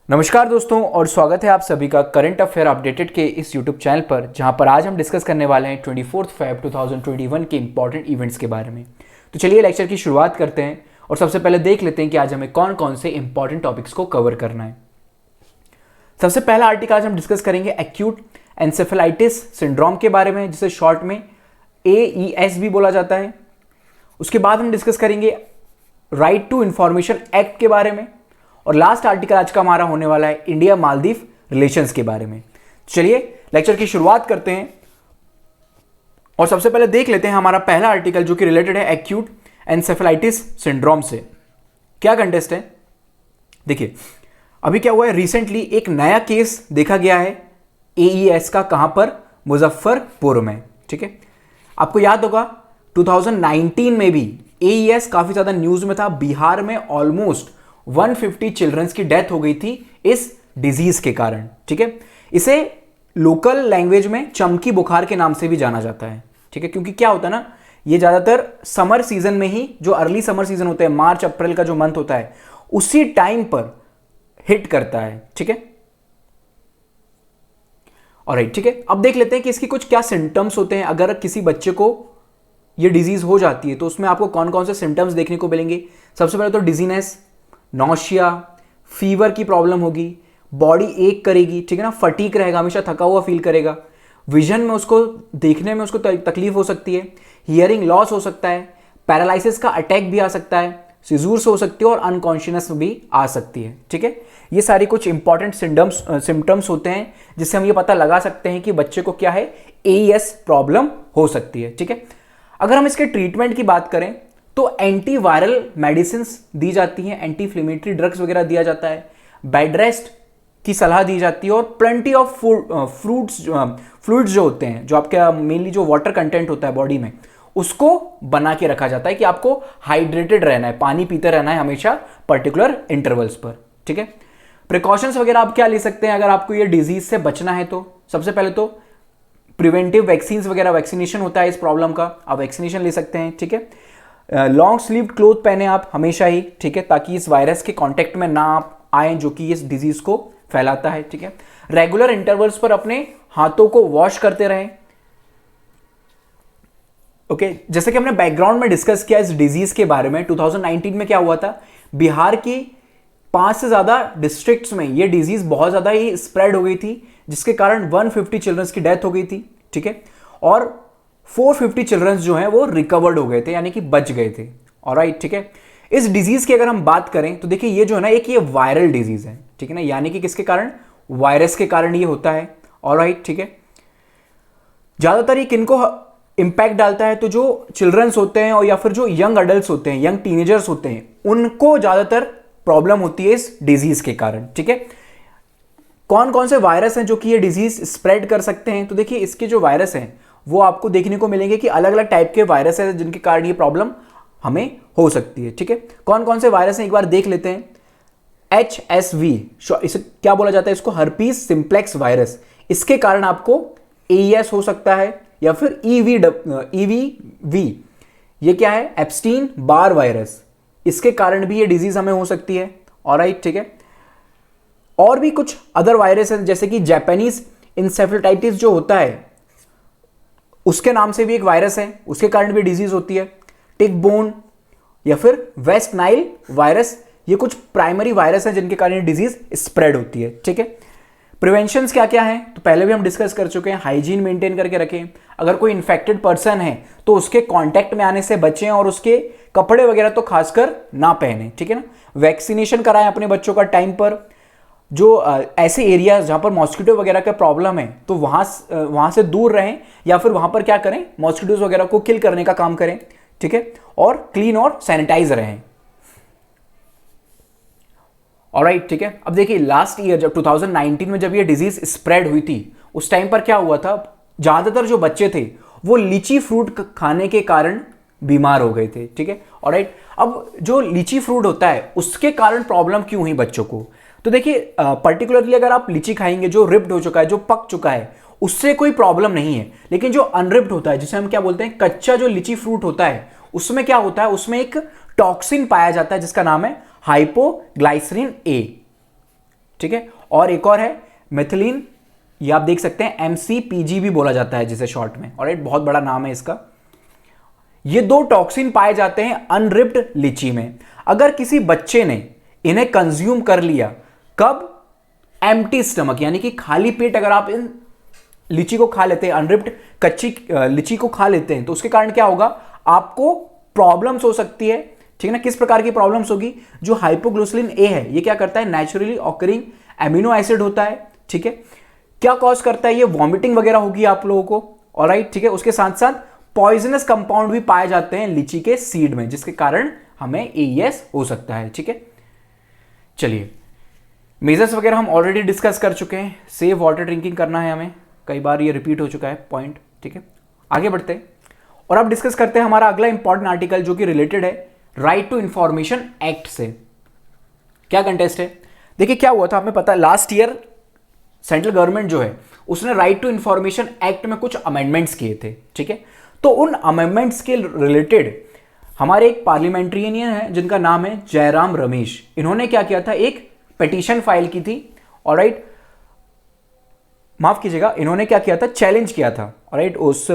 नमस्कार दोस्तों और स्वागत है आप सभी का करंट अफेयर अपडेटेड के इस यूट्यूब चैनल पर, जहां पर आज हम डिस्कस करने वाले हैं 24 फेब 2021 के इंपॉर्टेंट इवेंट्स के बारे में। तो चलिए लेक्चर की शुरुआत करते हैं और सबसे पहले देख लेते हैं कि आज हमें कौन कौन से इंपॉर्टेंट टॉपिक्स को कवर करना है। सबसे पहला आर्टिकल आज हम डिस्कस करेंगे एक्यूट एन्सेफेलाइटिस सिंड्रोम के बारे में, जिसे शॉर्ट में AES भी बोला जाता है। उसके बाद हम डिस्कस करेंगे राइट टू इंफॉर्मेशन एक्ट के बारे में, और लास्ट आर्टिकल आज का हमारा होने वाला है इंडिया मालदीव रिलेशंस के बारे में। चलिए लेक्चर की शुरुआत करते हैं और सबसे पहले देख लेते हैं हमारा पहला आर्टिकल, जो कि रिलेटेड है एक्यूट एन्सेफेलाइटिस सिंड्रोम से। क्या कंटेस्ट है, देखिए अभी क्या हुआ है, रिसेंटली एक नया केस देखा गया है AES का। कहां पर? मुजफ्फरपुर में। ठीक है, आपको याद होगा 2019 में भी AES काफी ज्यादा न्यूज में था। बिहार में ऑलमोस्ट 150 चिल्ड्रंस की डेथ हो गई थी इस डिजीज के कारण। ठीक है, इसे लोकल लैंग्वेज में चमकी बुखार के नाम से भी जाना जाता है। ठीक है, क्योंकि क्या होता है ना, ये ज्यादातर समर सीजन में ही, जो अर्ली समर सीजन होता है, मार्च अप्रैल का जो मंथ होता है, उसी टाइम पर हिट करता है। ठीक है, ऑलराइट। ठीक है, अब देख लेते हैं कि इसकी कुछ क्या सिम्टम्स होते हैं। अगर किसी बच्चे को ये डिजीज हो जाती है तो उसमें आपको कौन कौन से सिम्टम्स देखने को मिलेंगे। सबसे पहले तो डिजीनेस, नौशिया, फीवर की प्रॉब्लम होगी, बॉडी एक करेगी। ठीक है ना, फटीक रहेगा, हमेशा थका हुआ फील करेगा। विजन में उसको देखने में उसको तकलीफ हो सकती है। हियरिंग लॉस हो सकता है, पैरालिसिस का अटैक भी आ सकता है, सीजूर्स हो सकती है और अनकॉन्शियसनेस भी आ सकती है। ठीक है, ये सारी कुछ इंपॉर्टेंट सिम्टम्स होते हैं जिससे हम ये पता लगा सकते हैं कि बच्चे को क्या है, AES प्रॉब्लम हो सकती है। ठीक है, अगर हम इसके ट्रीटमेंट की बात करें तो एंटीवायरल मेडिसिन दी जाती हैं, एंटी इन्फ्लेमेटरी ड्रग्स वगैरह दिया जाता है, बेड रेस्ट की सलाह दी जाती है, और प्लेंटी ऑफ फ्लूइड्स जो होते हैं, जो आपका मेनली जो वाटर कंटेंट होता है बॉडी में, उसको बना के रखा जाता है कि आपको हाइड्रेटेड रहना है, पानी पीते रहना है हमेशा पर्टिकुलर इंटरवल्स पर। ठीक है, प्रिकॉशंस वगैरह आप क्या ले सकते हैं अगर आपको ये डिजीज से बचना है तो? सबसे पहले तो प्रिवेंटिव वैक्सीन वगैरह, वैक्सीनेशन होता है इस प्रॉब्लम का, आप वैक्सीनेशन ले सकते हैं। ठीक है, लॉन्ग स्लीव्ड क्लोथ पहने आप हमेशा ही। ठीक है, ताकि इस वायरस के कांटेक्ट में ना आए जो कि इस डिजीज को फैलाता है। ठीक है, रेगुलर इंटरवल्स पर अपने हाथों को वॉश करते रहें। ओके, जैसे कि हमने बैकग्राउंड में डिस्कस किया इस डिजीज के बारे में, 2019 में क्या हुआ था, बिहार की 5 से ज्यादा डिस्ट्रिक्ट्स में ये डिजीज बहुत ज्यादा ही स्प्रेड हो गई थी, जिसके कारण 150 चिल्ड्रंस की डेथ हो गई थी। ठीक है, और 450 चिल्ड्रंस जो हैं वो रिकवर्ड हो गए थे, यानी कि बच गए थे। ऑलराइट। ठीक है, इस डिजीज की अगर हम बात करें तो देखिए ये जो है ना, एक ये वायरल डिजीज है। ठीक है ना, यानी कि किसके कारण? वायरस के कारण ये होता है। ऑलराइट। ठीक है, ज्यादातर ये किनको इंपैक्ट डालता है? तो जो चिल्ड्रंस होते हैं और या फिर जो यंग अडल्ट होते हैं, यंग टीनेजर्स होते हैं, उनको ज्यादातर प्रॉब्लम होती है इस डिजीज के कारण। ठीक है, कौन कौन से वायरस हैं जो कि ये डिजीज स्प्रेड कर सकते हैं? तो देखिए इसके जो वायरस हैं वो आपको देखने को मिलेंगे कि अलग अलग टाइप के वायरस हैं जिनके कारण ये प्रॉब्लम हमें हो सकती है। ठीक है, कौन कौन से वायरस हैं एक बार देख लेते हैं। HSV, इसे क्या बोला जाता है? इसको हर्पीस सिंप्लेक्स वायरस। इसके कारण आपको AES हो सकता है, या फिर EVV, ये क्या है? Epstein Barr virus. इसके कारण भी ये डिजीज हमें हो सकती है। ऑलराइट। ठीक है, और भी कुछ अदर वायरस हैं, जैसे कि जापानीज इंसेफेलाइटिस जो होता है, उसके नाम से भी एक वायरस है, उसके कारण भी डिजीज होती है। टिक बोन या फिर वेस्ट नाइल वायरस, ये कुछ प्राइमरी वायरस हैं जिनके कारण डिजीज स्प्रेड होती है। ठीक है, प्रिवेंशंस क्या क्या हैं? तो पहले भी हम डिस्कस कर चुके हैं। हाइजीन मेंटेन करके रखें, अगर कोई इन्फेक्टेड पर्सन है तो उसके कांटेक्ट में आने से बचें, और उसके कपड़े वगैरह तो खासकर ना पहने। ठीक है ना, वैक्सीनेशन कराएं अपने बच्चों का टाइम पर। जो ऐसे एरियाज जहां पर मॉस्किटो वगैरह का प्रॉब्लम है तो वहां से दूर रहें, या फिर वहां पर क्या करें, मॉस्किटोज वगैरह को किल करने का काम करें। ठीक है, और क्लीन और सैनिटाइज रहें। ऑलराइट। ठीक है, अब देखिए लास्ट ईयर जब 2019 में जब ये डिजीज स्प्रेड हुई थी, उस टाइम पर क्या हुआ था, ज्यादातर जो बच्चे थे वो लीची फ्रूट खाने के कारण बीमार हो गए थे। ठीक है, ऑलराइट। अब जो लीची फ्रूट होता है उसके कारण प्रॉब्लम क्यों हुई बच्चों को? तो देखिए पर्टिकुलरली अगर आप लीची खाएंगे जो रिप्ड हो चुका है, जो पक चुका है, उससे कोई प्रॉब्लम नहीं है। लेकिन जो अनरिप्ड होता है, जिसे हम क्या बोलते हैं, कच्चा जो लीची फ्रूट होता है, उसमें क्या होता है, उसमें एक टॉक्सिन पाया जाता है जिसका नाम है हाइपोग्लाइसरीन ए। ठीक है। और एक और है मिथिलीन, ये आप देख सकते हैं MCPG भी बोला जाता है जिसे शॉर्ट में, ऑलराइट, बहुत बड़ा नाम है इसका। ये 2 टॉक्सिन पाए जाते हैं अनरिप्ड लीची में। अगर किसी बच्चे ने इन्हें कंज्यूम कर लिया, कब? एम्प्टी स्टमक, यानी कि खाली पेट अगर आप इन लीची को खा लेते हैं, अनरिप्ड कच्ची लीची को खा लेते हैं, तो उसके कारण क्या होगा? आपको प्रॉब्लम्स हो सकती है, ठीक है ना। किस प्रकार की प्रॉब्लम्स होगी? जो हाइपोग्लिसरीन ए है, ये क्या करता है? नेचुरली ऑकरिंग एमिनो एसिड होता है, ठीक है। क्या कॉज करता है? ये वॉमिटिंग वगैरह होगी आप लोगों को, ऑलराइट, ठीक है। उसके साथ साथ पॉइजनस कंपाउंड भी पाए जाते हैं लीची के सीड में, जिसके कारण हमें AES हो सकता है, ठीक है। चलिए, मेजर्स वगैरह हम ऑलरेडी डिस्कस कर चुके हैं। सेफ वाटर ड्रिंकिंग करना है हमें, कई बार ये रिपीट हो चुका है पॉइंट, ठीक है। आगे बढ़ते हैं और अब डिस्कस करते हैं हमारा अगला इंपॉर्टेंट आर्टिकल, जो कि रिलेटेड है राइट टू इंफॉर्मेशन एक्ट से। क्या कंटेस्ट है? देखिए क्या हुआ था, हमें पता है लास्ट ईयर सेंट्रल गवर्नमेंट जो है उसने राइट टू इंफॉर्मेशन एक्ट में कुछ अमेंडमेंट्स किए थे, ठीक है। तो उन अमेंडमेंट्स के रिलेटेड हमारे एक पार्लियामेंट्रियन है जिनका नाम है जयराम रमेश, इन्होंने क्या किया था? एक पिटीशन फाइल की थी, ऑलराइट, माफ कीजिएगा, इन्होंने क्या किया था? चैलेंज किया था, ऑलराइट, उस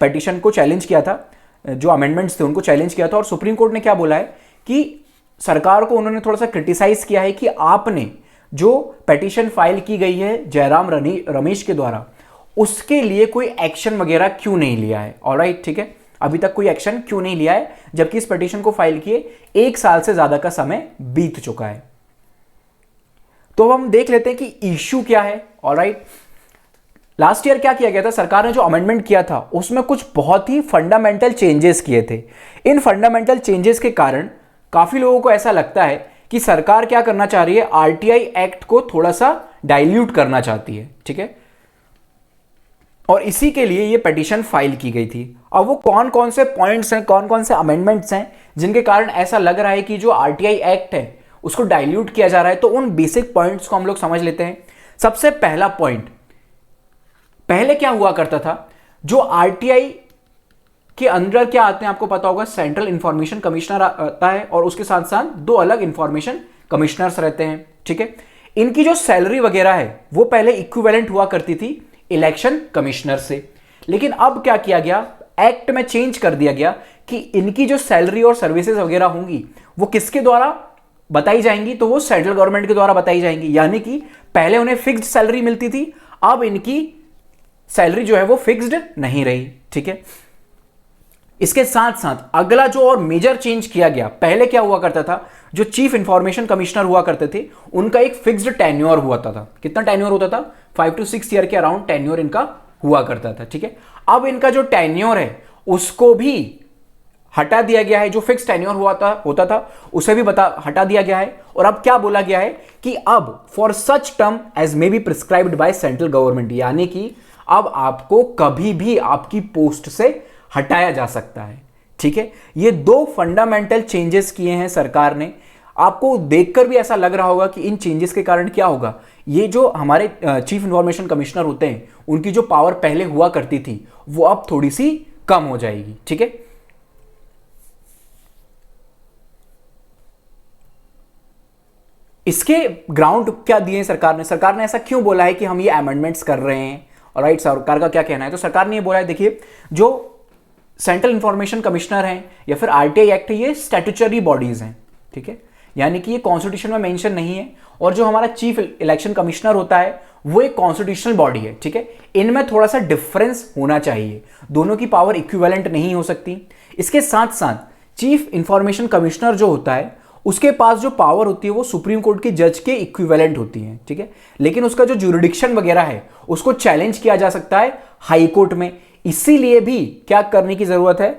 पिटीशन को चैलेंज किया था, जो अमेंडमेंट्स थे उनको चैलेंज किया था। और सुप्रीम कोर्ट ने क्या बोला है कि सरकार को उन्होंने थोड़ा सा क्रिटिसाइज किया है कि आपने जो पिटीशन फाइल की गई है जयराम रमेश के द्वारा, उसके लिए कोई एक्शन वगैरह क्यों नहीं लिया है, ऑलराइट, ठीक है। अभी तक कोई एक्शन क्यों नहीं लिया है, जबकि इस पिटीशन को फाइल किए 1 साल से ज्यादा का समय बीत चुका है। तो अब हम देख लेते हैं कि इश्यू क्या है, ऑलराइट। लास्ट ईयर क्या किया गया था? सरकार ने जो अमेंडमेंट किया था उसमें कुछ बहुत ही फंडामेंटल चेंजेस किए थे। इन फंडामेंटल चेंजेस के कारण काफी लोगों को ऐसा लगता है कि सरकार क्या करना चाह रही है? RTI एक्ट को थोड़ा सा डाइल्यूट करना चाहती है, ठीक है। और इसी के लिए ये पिटीशन फाइल की गई थी। अब वो कौन कौन से पॉइंट्स हैं, कौन कौन से अमेंडमेंट्स हैं जिनके कारण ऐसा लग रहा है कि जो RTI एक्ट है उसको डाइल्यूट किया जा रहा है, तो उन बेसिक पॉइंट्स को हम लोग समझ लेते हैं। सबसे पहला पॉइंट, पहले क्या हुआ करता था? जो RTI के अंदर क्या आते हैं आपको पता होगा, सेंट्रल इंफॉर्मेशन कमिश्नर आता है और उसके साथ साथ 2 अलग इंफॉर्मेशन कमिश्नर्स रहते हैं, ठीक है। इनकी जो सैलरी वगैरह है वो पहले इक्विवेलेंट हुआ करती थी इलेक्शन कमिश्नर से, लेकिन अब क्या किया गया? एक्ट में चेंज कर दिया गया कि इनकी जो सैलरी और सर्विसेज वगैरह होंगी वो किसके द्वारा बताई जाएंगी? तो वो सेंट्रल गवर्नमेंट के द्वारा बताई जाएंगी। यानी कि पहले उन्हें फिक्स्ड सैलरी मिलती थी, अब इनकी सैलरी जो है वो फिक्स्ड नहीं रही, ठीक है। इसके साथ साथ अगला जो और मेजर चेंज किया गया, पहले क्या हुआ करता था? जो चीफ इंफॉर्मेशन कमिश्नर हुआ करते थे उनका एक फिक्स्ड टेन्योर हुआ था। कितना टेन्योर होता था? 5 to 6 ईयर के अराउंड टेन्योर इनका हुआ करता था, ठीक है। अब इनका जो टेन्योर है उसको भी हटा दिया गया है, जो फिक्स टेन्योर होता था उसे भी हटा दिया गया है। और अब क्या बोला गया है कि अब for such term as may be prescribed by central government, यानी कि अब आपको कभी भी आपकी पोस्ट से हटाया जा सकता है, ठीक है। ये 2 फंडामेंटल चेंजेस किए हैं सरकार ने। आपको देखकर भी ऐसा लग रहा होगा कि इन चेंजेस के कारण क्या होगा? ये जो हमारे चीफ इंफॉर्मेशन कमिश्नर होते हैं उनकी जो पावर पहले हुआ करती थी वो अब थोड़ी सी कम हो जाएगी, ठीक है। इसके ग्राउंड क्या दिए सरकार ने? सरकार ने ऐसा क्यों बोला है कि हम ये अमेंडमेंट्स कर रहे हैं, ऑलराइट। सरकार का क्या कहना है? तो सरकार ने ये बोला है, देखिए, जो सेंट्रल इंफॉर्मेशन कमिश्नर हैं या फिर RTI एक्ट है, ये स्टैट्यूटरी बॉडीज हैं, ठीक है। यानी कि ये कॉन्स्टिट्यूशन में मेंशन नहीं है। और जो हमारा चीफ इलेक्शन कमिश्नर होता है वो एक कॉन्स्टिट्यूशनल बॉडी है, ठीक है। इनमें थोड़ा सा डिफरेंस होना चाहिए, दोनों की पावर इक्विवेलेंट नहीं हो सकती। इसके साथ साथ चीफ इंफॉर्मेशन कमिश्नर जो होता है उसके पास जो पावर होती है वो सुप्रीम कोर्ट के जज के इक्विवेलेंट होती है, ठीक है। लेकिन उसका जो ज्यूरिडिक्शन वगैरह है उसको चैलेंज किया जा सकता है हाई कोर्ट में। इसीलिए भी क्या करने की जरूरत है?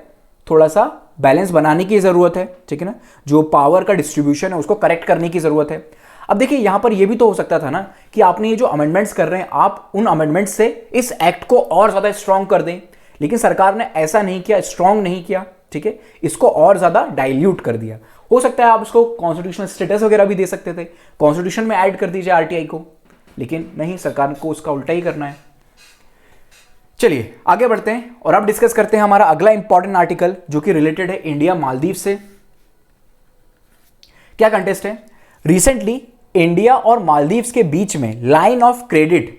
थोड़ा सा बैलेंस बनाने की जरूरत है, ठीक है ना। जो पावर का डिस्ट्रीब्यूशन है उसको करेक्ट करने की जरूरत है। अब देखिए, यहां पर यह भी तो हो सकता था ना कि आपने ये जो अमेंडमेंट्स कर रहे हैं आप उन अमेंडमेंट्स से इस एक्ट को और ज्यादा स्ट्रांग कर दें, लेकिन सरकार ने ऐसा नहीं किया, स्ट्रांग नहीं किया, ठीक है। इसको और ज्यादा डाइल्यूट कर दिया। हो सकता है आप इसको कॉन्स्टिट्यूशनल स्टेटस वगैरह भी दे सकते थे, कॉन्स्टिट्यूशन में ऐड कर दीजिए RTI को, लेकिन नहीं, सरकार को उसका उल्टा ही करना है। चलिए आगे बढ़ते हैं और अब डिस्कस करते हैं हमारा अगला इंपॉर्टेंट आर्टिकल जो कि रिलेटेड है इंडिया मालदीव से। क्या कंटेस्ट है? रिसेंटली इंडिया और मालदीव्स के बीच में लाइन ऑफ क्रेडिट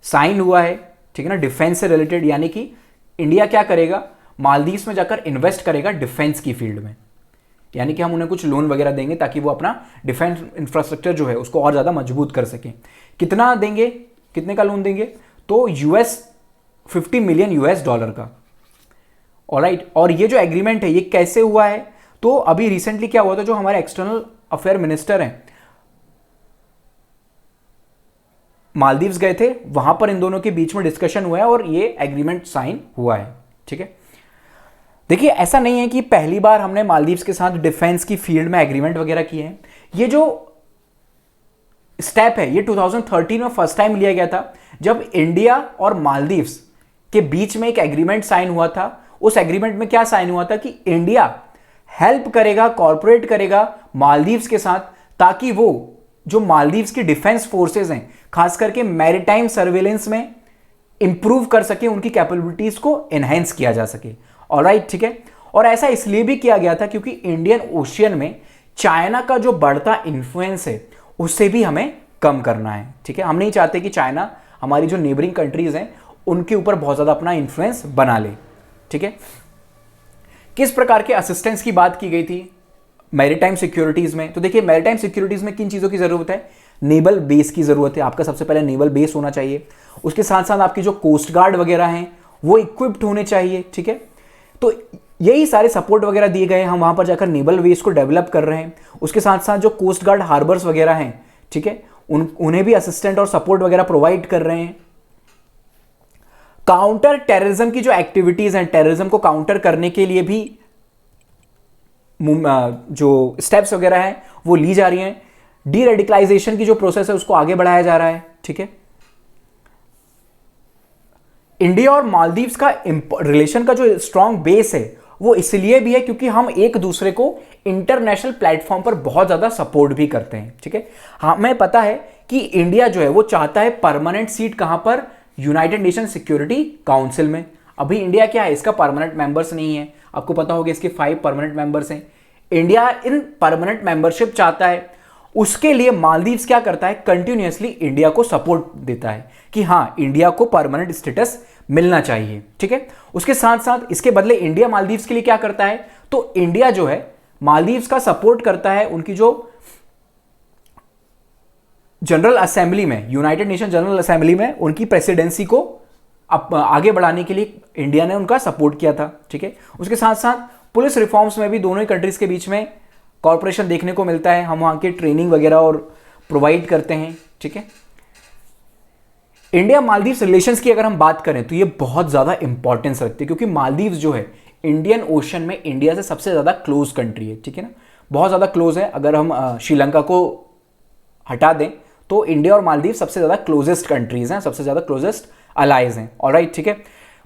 साइन हुआ है, ठीक है ना, डिफेंस से रिलेटेड। यानी कि इंडिया क्या करेगा, मालदीव्स में जाकर इन्वेस्ट करेगा डिफेंस की फील्ड में, यानी कि हम उन्हें कुछ लोन वगैरह देंगे ताकि वो अपना डिफेंस इंफ्रास्ट्रक्चर जो है उसको और ज़्यादा मजबूत कर सकें। कितना देंगे, कितने का लोन देंगे, तो $50 मिलियन का। ऑलराइट, और ये जो एग्रीमेंट है ये कैसे हुआ है, तो अभी रिसेंटली क्या हुआ था, जो हमारे एक्सटर्नल अफेयर मिनिस्टर हैं मालदीव्स गए थे, वहां पर इन दोनों के बीच में डिस्कशन हुआ है और ये एग्रीमेंट साइन हुआ है, ठीक है। देखिए ऐसा नहीं है कि पहली बार हमने मालदीव्स के साथ डिफेंस की फील्ड में एग्रीमेंट वगैरह किए हैं। ये जो स्टेप है ये 2013 में फर्स्ट टाइम लिया गया था, जब इंडिया और मालदीव्स के बीच में एक एग्रीमेंट साइन हुआ था। उस एग्रीमेंट में क्या साइन हुआ था कि इंडिया हेल्प करेगा, कॉर्पोरेट करेगा मालदीव्स के साथ, ताकि वो जो मालदीव्स की डिफेंस फोर्सेस हैं खास करके मैरीटाइम सर्वेलेंस में इंप्रूव कर सके, उनकी कैपेबिलिटीज को एनहेंस किया जा सके। ऑलराइट, ठीक है। और ऐसा इसलिए भी किया गया था क्योंकि इंडियन ओशियन में चाइना का जो बढ़ता इन्फ्लुएंस है उससे भी हमें कम करना है, ठीक है। हम नहीं चाहते कि चाइना हमारी जो नेबरिंग कंट्रीज हैं उनके ऊपर बहुत ज्यादा अपना इन्फ्लुएंस बना ले, ठीक है। किस प्रकार के असिस्टेंस की बात की गई थी मैरीटाइम सिक्योरिटीज में, तो देखिए मैरीटाइम सिक्योरिटीज में किन चीजों की जरूरत है, नेवल बेस की जरूरत है, आपका सबसे पहले नेवल बेस होना चाहिए। उसके साथ साथ आपकी जो कोस्ट गार्ड वगैरह हैं वो इक्विप्ड होने चाहिए, ठीक है। तो यही सारे सपोर्ट वगैरह दिए गए हैं, हम वहां पर जाकर नेवल बेस को डेवलप कर रहे हैं। उसके साथ साथ जो कोस्ट गार्ड हार्बर्स वगैरह हैं, ठीक है, उन्हें भी असिस्टेंट और सपोर्ट वगैरह प्रोवाइड कर रहे हैं। काउंटर टेररिज्म की जो एक्टिविटीज हैं, टेररिज्म को काउंटर करने के लिए भी जो स्टेप्स वगैरह हैं वो ली जा रही हैं। डी रेडिकलाइजेशन की जो प्रोसेस है उसको आगे बढ़ाया जा रहा है, ठीक है। इंडिया और मालदीव्स का रिलेशन का जो स्ट्रॉन्ग बेस है वो इसलिए भी है क्योंकि हम एक दूसरे को इंटरनेशनल प्लेटफॉर्म पर बहुत ज्यादा सपोर्ट भी करते हैं, ठीक है। हमें पता है कि इंडिया जो है वो चाहता है परमानेंट सीट कहां पर, यूनाइटेड नेशन सिक्योरिटी काउंसिल में। अभी इंडिया क्या है, इसका परमानेंट मेंबर्स नहीं है, आपको पता होगा इसके 5 परमानेंट मेंबर्स हैं। इंडिया इन परमानेंट मेंबरशिप चाहता है, उसके लिए मालदीव्स क्या करता है, कंटिन्यूअसली इंडिया को सपोर्ट देता है कि हां इंडिया को परमानेंट स्टेटस मिलना चाहिए, ठीक है। उसके साथ साथ इसके बदले इंडिया मालदीव्स के लिए क्या करता है, तो इंडिया जो है मालदीव्स का सपोर्ट करता है, उनकी जो जनरल असेंबली में, यूनाइटेड नेशन जनरल असेंबली में उनकी प्रेसिडेंसी को आगे बढ़ाने के लिए इंडिया ने उनका सपोर्ट किया था, ठीक है। उसके साथ साथ पुलिस रिफॉर्म्स में भी दोनों ही कंट्रीज के बीच में कॉर्पोरेशन देखने को मिलता है, हम वहां की ट्रेनिंग वगैरह और प्रोवाइड करते हैं, ठीक है। इंडिया मालदीव्स रिलेशंस की अगर हम बात करें तो ये बहुत ज्यादा इंपॉर्टेंस रखती है क्योंकि मालदीव्स जो है इंडियन ओशन में इंडिया से सबसे ज्यादा क्लोज कंट्री है, ठीक है ना, बहुत ज्यादा क्लोज है। अगर हम श्रीलंका को हटा दें तो इंडिया और मालदीव सबसे ज्यादा क्लोजेस्ट कंट्रीज हैं, सबसे ज्यादा क्लोजेस्ट अलाइज हैं। ऑलराइट, ठीक है।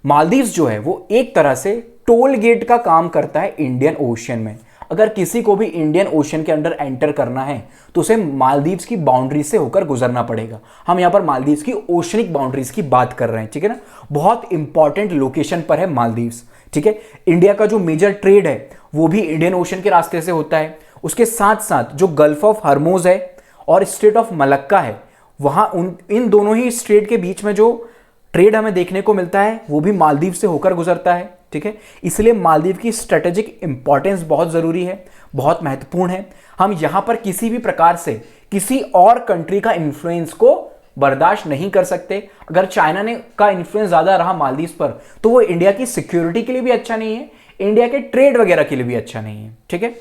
मालदीव्स जो है वो एक तरह से टोल गेट का काम करता है इंडियन ओशन में। अगर किसी को भी इंडियन ओशन के अंडर एंटर करना है तो उसे मालदीव्स की बाउंड्री से होकर गुजरना पड़ेगा। हम यहां पर मालदीव्स की ओशनिक बाउंड्रीज की बात कर रहे हैं, ठीक है ना, बहुत इंपॉर्टेंट लोकेशन पर है मालदीव्स, ठीक है। इंडिया का जो मेजर ट्रेड है वो भी इंडियन ओशन के रास्ते से होता है। उसके साथ साथ जो गल्फ ऑफ हर्मोज है और स्ट्रेट ऑफ मलक्का है, वहां इन दोनों ही स्ट्रेट के बीच में जो ट्रेड हमें देखने को मिलता है वो भी मालदीव से होकर गुजरता है, ठीक है। इसलिए मालदीव की स्ट्रेटेजिक इंपॉर्टेंस बहुत जरूरी है, बहुत महत्वपूर्ण है। हम यहां पर किसी भी प्रकार से किसी और कंट्री का इन्फ्लुएंस को बर्दाश्त नहीं कर सकते। अगर चाइना ने का इन्फ्लुएंस ज्यादा रहा मालदीव पर तो वो इंडिया की सिक्योरिटी के लिए भी अच्छा नहीं है, इंडिया के ट्रेड वगैरह के लिए भी अच्छा नहीं है, ठीक है।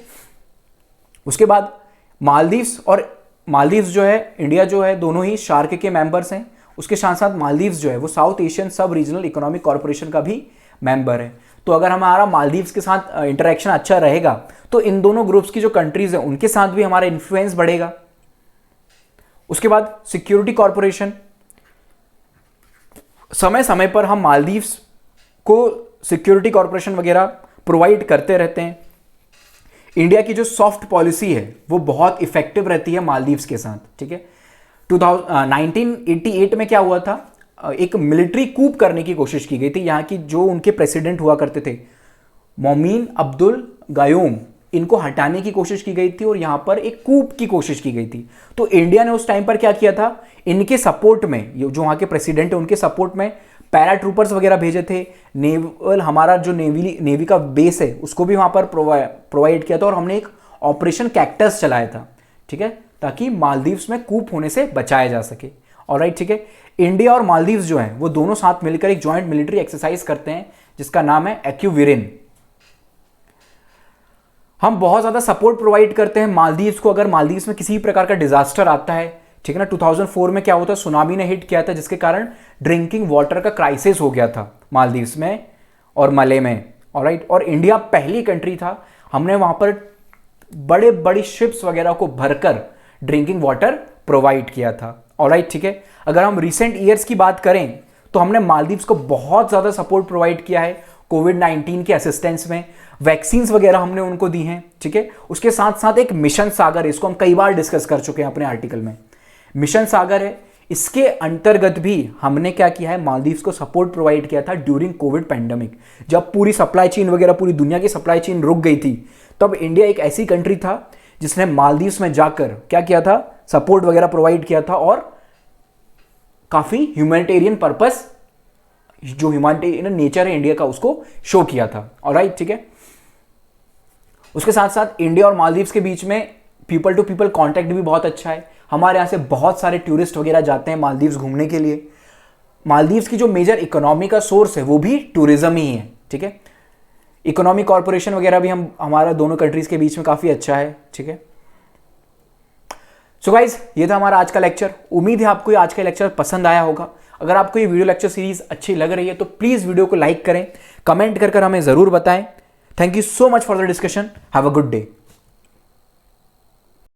उसके बाद मालदीव्स जो है, इंडिया जो है, दोनों ही शार्क के मेंबर्स हैं। उसके साथ साथ मालदीव्स जो है वो साउथ एशियन सब रीजनल इकोनॉमिक कॉर्पोरेशन का भी मेंबर है। तो अगर हमारा मालदीव्स के साथ इंटरेक्शन अच्छा रहेगा तो इन दोनों ग्रुप्स की जो कंट्रीज हैं उनके साथ भी हमारा इन्फ्लुएंस बढ़ेगा। उसके बाद सिक्योरिटी कॉर्पोरेशन, समय समय पर हम मालदीव्स को सिक्योरिटी कॉर्पोरेशन वगैरह प्रोवाइड करते रहते हैं। इंडिया की जो सॉफ्ट पॉलिसी है वो बहुत इफेक्टिव रहती है मालदीव्स के साथ, ठीक है। 1988 में क्या हुआ था, एक मिलिट्री कूप करने की कोशिश की गई थी। यहाँ की जो उनके प्रेसिडेंट हुआ करते थे मोमीन अब्दुल गायूम, इनको हटाने की कोशिश की गई थी और यहां पर एक कूप की कोशिश की गई थी। तो इंडिया ने उस टाइम पर क्या किया था, इनके सपोर्ट में, जो वहां के प्रेसिडेंट है उनके सपोर्ट में पैरा ट्रूपर्स वगैरह भेजे थे। नेवल, हमारा जो नेवी का बेस है उसको भी वहां पर प्रोवाइड किया था, और हमने एक ऑपरेशन कैक्टस चलाया था, ठीक है, ताकि मालदीव्स में कूप होने से बचाया जा सके। ऑलराइट, ठीक है। इंडिया और मालदीव्स जो हैं वो दोनों साथ मिलकर एक जॉइंट मिलिट्री एक्सरसाइज करते हैं जिसका नाम है एक्यूविरिन। हम बहुत ज्यादा सपोर्ट प्रोवाइड करते हैं मालदीव्स को। अगर मालदीव्स में किसी प्रकार का डिजास्टर आता है, ठीक है ना, 2004 में क्या होता है, सुनामी ने हिट किया था जिसके कारण ड्रिंकिंग वाटर का क्राइसिस हो गया था मालदीव्स में और मले में। ऑलराइट, और इंडिया पहली कंट्री था, हमने वहां पर बड़े बड़ी शिप्स वगैरह को भरकर ड्रिंकिंग वाटर प्रोवाइड किया था। ऑलराइट, ठीक है। अगर हम रिसेंट ईयर्स की बात करें तो हमने मालदीव्स को बहुत ज्यादा सपोर्ट प्रोवाइड किया है कोविड-19 के असिस्टेंस में, वैक्सीन्स वगैरह हमने उनको दी हैं, ठीक है। उसके साथ साथ एक मिशन सागर है, इसको हम कई बार डिस्कस कर चुके हैं अपने आर्टिकल में। मिशन सागर है, इसके अंतर्गत भी हमने क्या किया है, मालदीव्स को सपोर्ट प्रोवाइड किया था ड्यूरिंग कोविड पैंडेमिक। जब पूरी सप्लाई चेन वगैरह, पूरी दुनिया की सप्लाई चेन रुक गई थी, तब इंडिया एक ऐसी कंट्री था जिसने मालदीव्स में जाकर क्या किया था, सपोर्ट वगैरह प्रोवाइड किया था, और काफी ह्यूमैनिटेरियन पर्पस, जो ह्यूमैनिटेरियन नेचर है इंडिया का, उसको शो किया था। ऑलराइट, ठीक है। उसके साथ साथ इंडिया और मालदीव्स के बीच में पीपल टू पीपल कांटेक्ट भी बहुत अच्छा है। हमारे यहाँ से बहुत सारे टूरिस्ट वगैरह जाते हैं मालदीव्स घूमने के लिए। मालदीव्स की जो मेजर इकोनॉमी का सोर्स है वो भी टूरिज्म ही है, ठीक है। इकोनॉमिक कॉर्पोरेशन वगैरह भी हमारा दोनों कंट्रीज के बीच में काफी अच्छा है, ठीक है। सो गाइज, ये था हमारा आज का लेक्चर। उम्मीद है आपको ये आज का लेक्चर पसंद आया होगा। अगर आपको ये वीडियो लेक्चर सीरीज अच्छी लग रही है तो प्लीज वीडियो को लाइक करें, कमेंट कर हमें जरूर बताएं। Thank you so much for the discussion. Have a good day.